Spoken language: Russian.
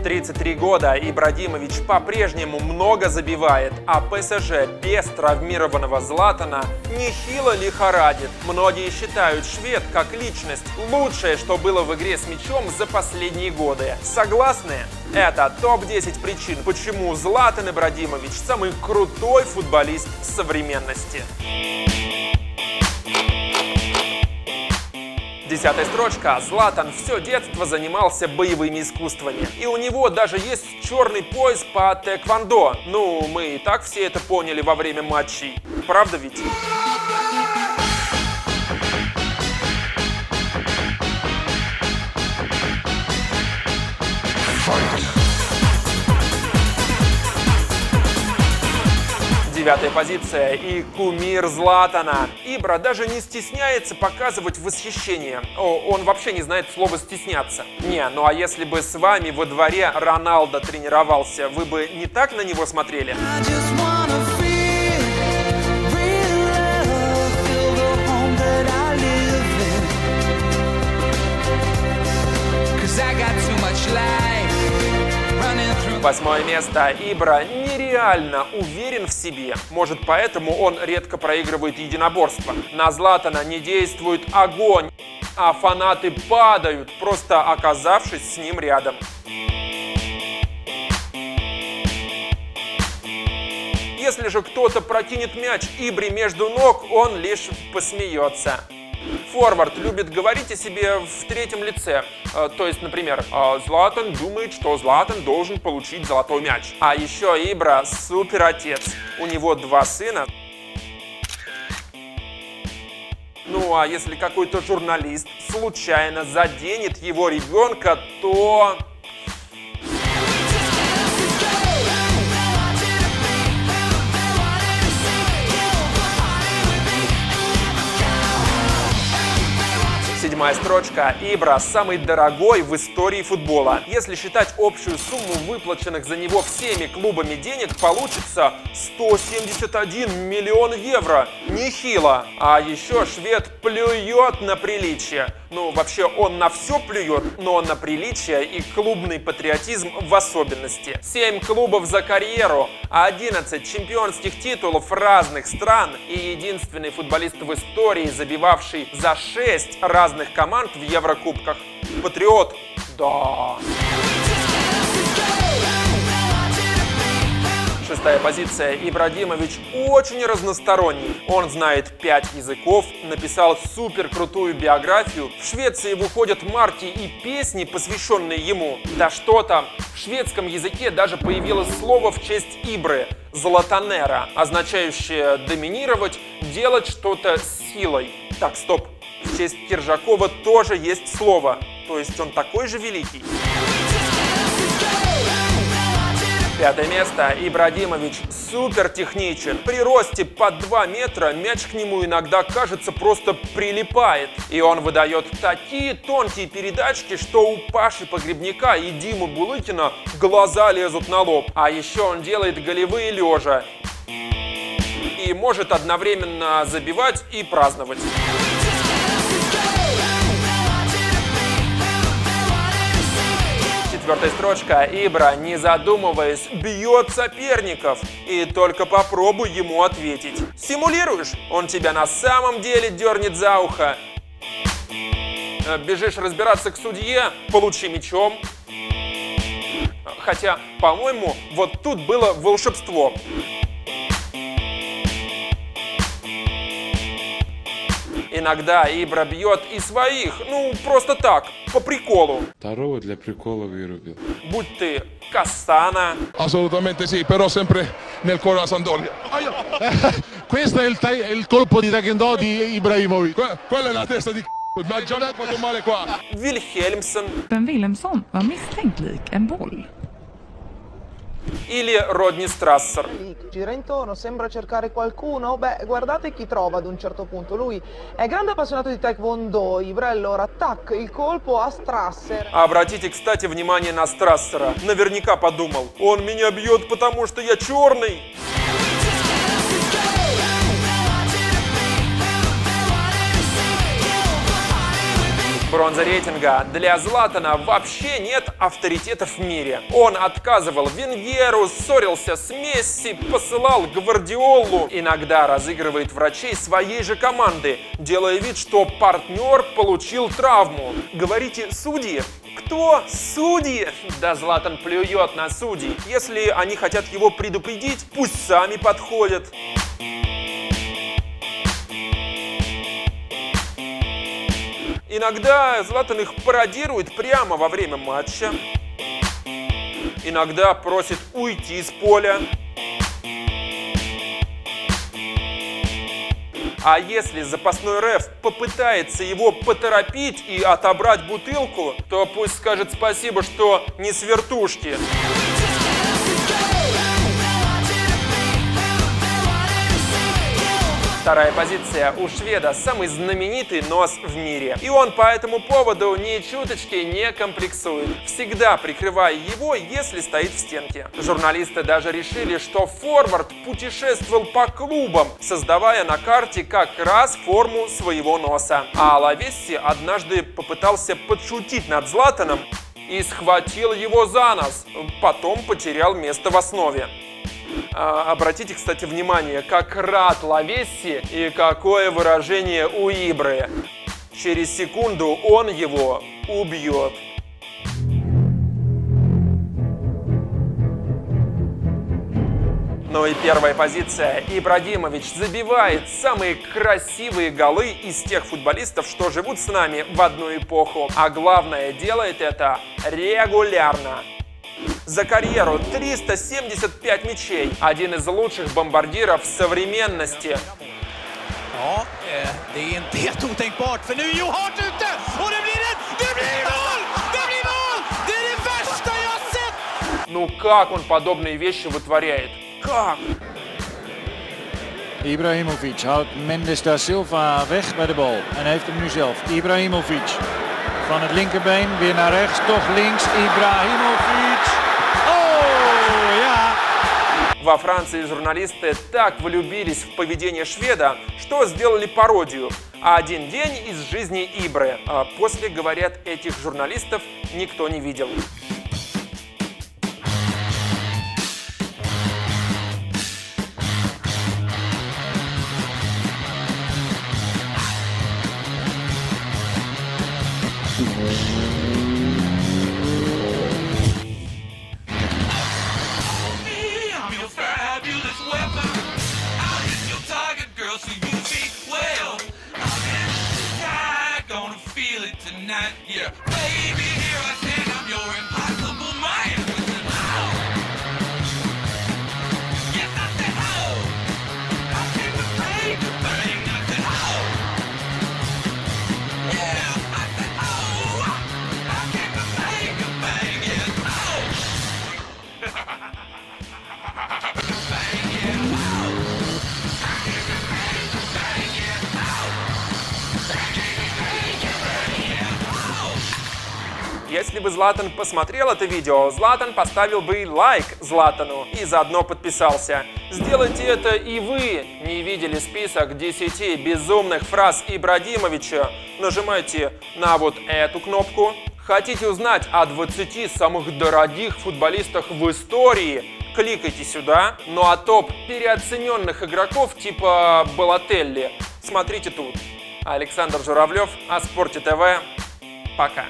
33 года Ибрагимович по-прежнему много забивает, а ПСЖ без травмированного Златана нехило лихорадит. Многие считают швед как личность лучшее, что было в игре с мячом за последние годы. Согласны? Это топ-10 причин, почему Златан Ибрагимович самый крутой футболист современности. 10-я строчка. Златан все детство занимался боевыми искусствами. И у него даже есть черный пояс по тэквондо. Ну, мы и так все это поняли во время матчей. Правда ведь? Девятая позиция и кумир Златана. Ибра даже не стесняется показывать восхищение. Он вообще не знает слова «стесняться». Не, ну а если бы с вами во дворе Роналдо тренировался, вы бы не так на него смотрели? Восьмое место. Ибра нереально уверен в себе. Может, поэтому он редко проигрывает единоборства. На Златана не действует огонь, а фанаты падают, просто оказавшись с ним рядом. Если же кто-то прокинет мяч Ибре между ног, он лишь посмеется. Форвард любит говорить о себе в третьем лице. То есть, например, Златан думает, что Златан должен получить золотой мяч. А еще Ибра супер отец. У него 2 сына. Ну а если какой-то журналист случайно заденет его ребенка, то... Седьмая строчка. Ибра самый дорогой в истории футбола. Если считать общую сумму выплаченных за него всеми клубами денег, получится 171 миллион евро. Нехило. А еще швед плюет на приличие. Ну, вообще он на все плюет, но на приличие и клубный патриотизм в особенности. 7 клубов за карьеру, 11 чемпионских титулов разных стран и единственный футболист в истории, забивавший за 6 разных команд в Еврокубках. Патриот? Да. Шестая позиция. Ибрагимович очень разносторонний. Он знает 5 языков, написал супер крутую биографию. В Швеции выходят марки и песни, посвященные ему. Да что там, в шведском языке даже появилось слово в честь Ибры – «золотанера», означающее доминировать, делать что-то с силой. Так, стоп. В честь Киржакова тоже есть слово. То есть он такой же великий. Пятое место. Ибрагимович супер техничен. При росте под 2 метра мяч к нему иногда, кажется, просто прилипает. И он выдает такие тонкие передачки, что у Паши Погребняка и Димы Булыкина глаза лезут на лоб. А еще он делает голевые лежа. И может одновременно забивать и праздновать. Четвертая строчка. Ибра, не задумываясь, бьет соперников. И только попробуй ему ответить. Симулируешь? Он тебя на самом деле дернет за ухо. Бежишь разбираться к судье? Получи мячом. Хотя, по-моему, вот тут было волшебство. Иногда Ибра бьет и своих, ну просто так, по приколу. Второго для прикола вырубил. Будь ты Кассана. Assolutamente sì, però sempre nel cuore della Sampdoria. Questo è il colpo di taekwondo di Ibrahimovic. Quella è la testa di ma già ha fatto male qua. Wilhelmsen. Ben Wilhelmsson var misstänkt lik en boll. Или Родни Страссер. Gira intorno, sembra cercare qualcuno. Beh, guardate chi trova ad un certo punto. Lui è grande appassionato di taekwondo. Ибра, allora, tac, il colpo a Strasser. Обратите, кстати, внимание на Страссера. Наверняка подумал, он меня бьет, потому что я черный. Бронза рейтинга. Для Златана вообще нет авторитетов в мире. Он отказывал Венгеру, ссорился с Месси, посылал Гвардиолу. Иногда разыгрывает врачей своей же команды, делая вид, что партнер получил травму. Говорите, судьи? Кто? Судьи? Да Златан плюет на судей. Если они хотят его предупредить, пусть сами подходят. Иногда Златан их пародирует прямо во время матча. Иногда просит уйти с поля. А если запасной реф попытается его поторопить и отобрать бутылку, то пусть скажет спасибо, что не с вертушки. Вторая позиция у шведа, самый знаменитый нос в мире. И он по этому поводу ни чуточки не комплексует, всегда прикрывая его, если стоит в стенке. Журналисты даже решили, что форвард путешествовал по клубам, создавая на карте как раз форму своего носа. А Лавесси однажды попытался подшутить над Златаном и схватил его за нос, потом потерял место в основе. Обратите, кстати, внимание, как рад Лавесси и какое выражение у Ибры. Через секунду он его убьет. Ну и первая позиция. Ибрагимович забивает самые красивые голы из тех футболистов, что живут с нами в одну эпоху. А главное, делает это регулярно. За карьеру 375 мячей. Один из лучших бомбардиров современности. Ja, det är inte helt otänkbart för nu är Johart ute och det blir mål! Det blir mål! Det är det värsta jag har sett! Ну как он подобные вещи вытворяет? Как? Ibrahimovic houdt Mendes da Silva weg bij de bal en heeft hem nu zelf. Ibrahimovic van het linkerbeen weer naar rechts, toch links. Ibrahimovic. Oh, ja! Во Франции журналисты так влюбились в поведение шведа, что сделали пародию «Один день из жизни Ибры». А после, говорят, этих журналистов никто не видел. Yeah, baby, here I stand, I'm your impossible man. Yes, I said how. I came to play the thing. I said how. Yeah, I said how. I came to play the thing. Yes, how. Bang, yeah, how. I came to play the thing. Yes, how. Если бы Златан посмотрел это видео, Златан поставил бы лайк Златану и заодно подписался. Сделайте это и вы не видели список 10 безумных фраз Ибрагимовича. Нажимайте на вот эту кнопку. Хотите узнать о 20 самых дорогих футболистах в истории? Кликайте сюда. Ну а топ переоцененных игроков типа Балотелли смотрите тут. Александр Журавлев о Спорте ТВ. Пока.